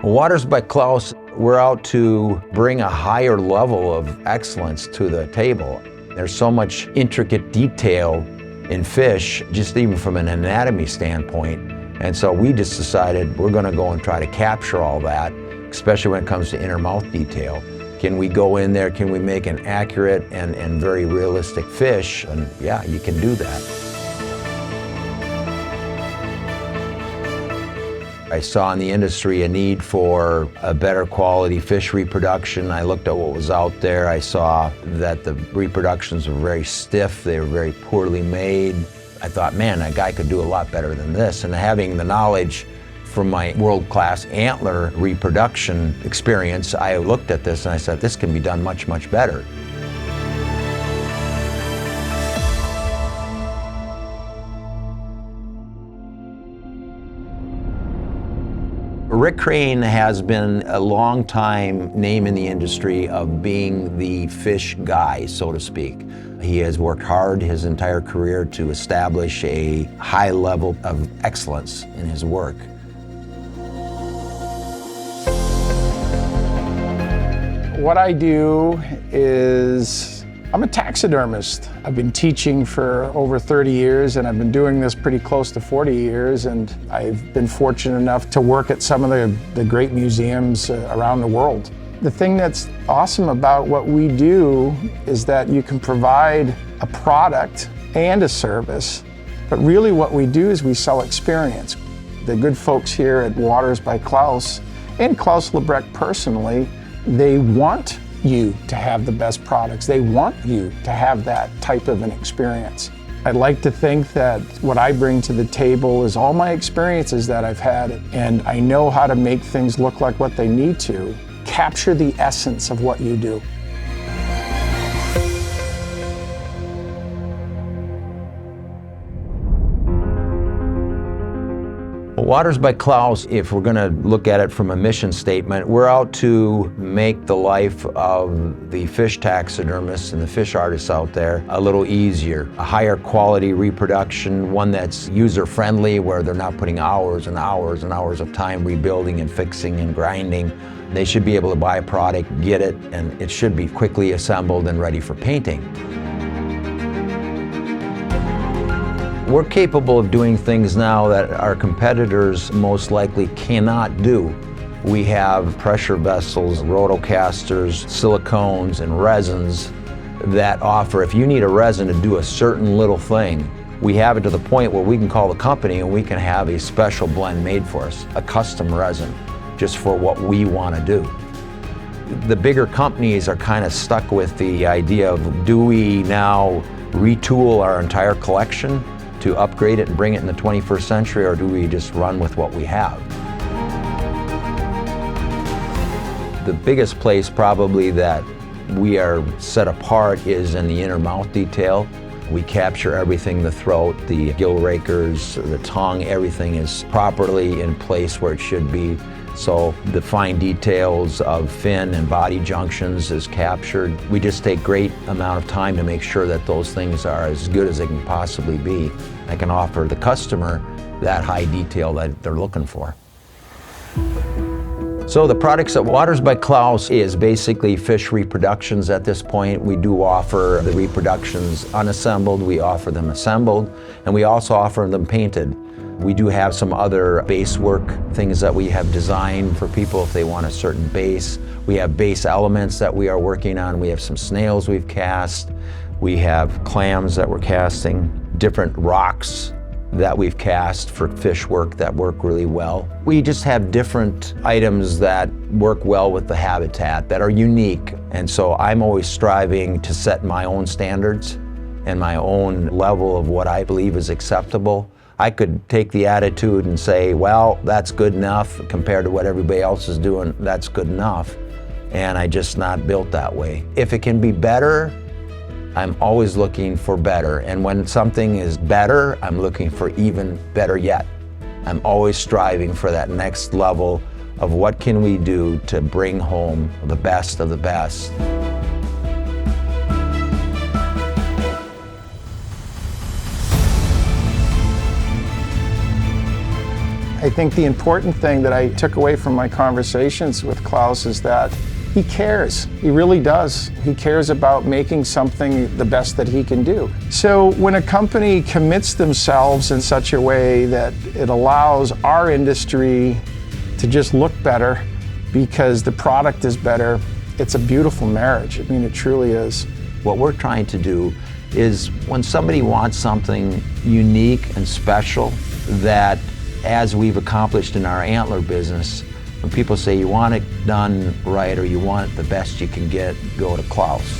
Waters by Klaus, we're out to bring a higher level of excellence to the table. There's so much intricate detail in fish, just even from an anatomy standpoint. And so we just decided we're going to go and try to capture all that, especially when it comes to inner mouth detail. Can we go in there, can we make an accurate and very realistic fish? And yeah, you can do that. I saw in the industry a need for a better quality fish reproduction. I looked at what was out there. I saw that the reproductions were very stiff. They were very poorly made. I thought, man, that guy could do a lot better than this. And having the knowledge from my world-class antler reproduction experience, I looked at this and I said, this can be done much, much better. Rick Krane has been a long time name in the industry of being the fish guy, so to speak. He has worked hard his entire career to establish a high level of excellence in his work. What I do is, I'm a taxidermist. I've been teaching for over 30 years and I've been doing this pretty close to 40 years, and I've been fortunate enough to work at some of the great museums around the world. The thing that's awesome about what we do is that you can provide a product and a service, but really what we do is we sell experience. The good folks here at Waters by Klaus, and Klaus Lebrecht personally, they want you to have the best products. They want you to have that type of an experience. I'd like to think that what I bring to the table is all my experiences that I've had, and I know how to make things look like what they need to. Capture the essence of what you do. Waters by Klaus, if we're going to look at it from a mission statement, we're out to make the life of the fish taxidermists and the fish artists out there a little easier. A higher quality reproduction, one that's user-friendly, where they're not putting hours and hours and hours of time rebuilding and fixing and grinding. They should be able to buy a product, get it, and it should be quickly assembled and ready for painting. We're capable of doing things now that our competitors most likely cannot do. We have pressure vessels, rotocasters, silicones, and resins that offer, if you need a resin to do a certain little thing, we have it to the point where we can call the company and we can have a special blend made for us, a custom resin, just for what we want to do. The bigger companies are kind of stuck with the idea of, do we now retool our entire collection to upgrade it and bring it in the 21st century, or do we just run with what we have? The biggest place probably that we are set apart is in the inner mouth detail. We capture everything, the throat, the gill rakers, the tongue, everything is properly in place where it should be. So the fine details of fin and body junctions is captured. We just take great amount of time to make sure that those things are as good as they can possibly be. I can offer the customer that high detail that they're looking for. So the products at Waters by Klaus is basically fish reproductions at this point. We do offer the reproductions unassembled, we offer them assembled, and we also offer them painted. We do have some other base work, things that we have designed for people if they want a certain base. We have base elements that we are working on. We have some snails we've cast. We have clams that we're casting, different rocks that we've cast for fish work that work really well. We just have different items that work well with the habitat, that are unique. And so I'm always striving to set my own standards and my own level of what I believe is acceptable. I could take the attitude and say, well, that's good enough compared to what everybody else is doing, that's good enough. And I'm just not built that way. If it can be better, I'm always looking for better. And when something is better, I'm looking for even better yet. I'm always striving for that next level of what can we do to bring home the best of the best. I think the important thing that I took away from my conversations with Klaus is that he cares. He really does. He cares about making something the best that he can do. So when a company commits themselves in such a way that it allows our industry to just look better because the product is better, it's a beautiful marriage. I mean, it truly is. What we're trying to do is when somebody wants something unique and special, that as we've accomplished in our antler business, when people say you want it done right or you want it the best you can get, go to Klaus.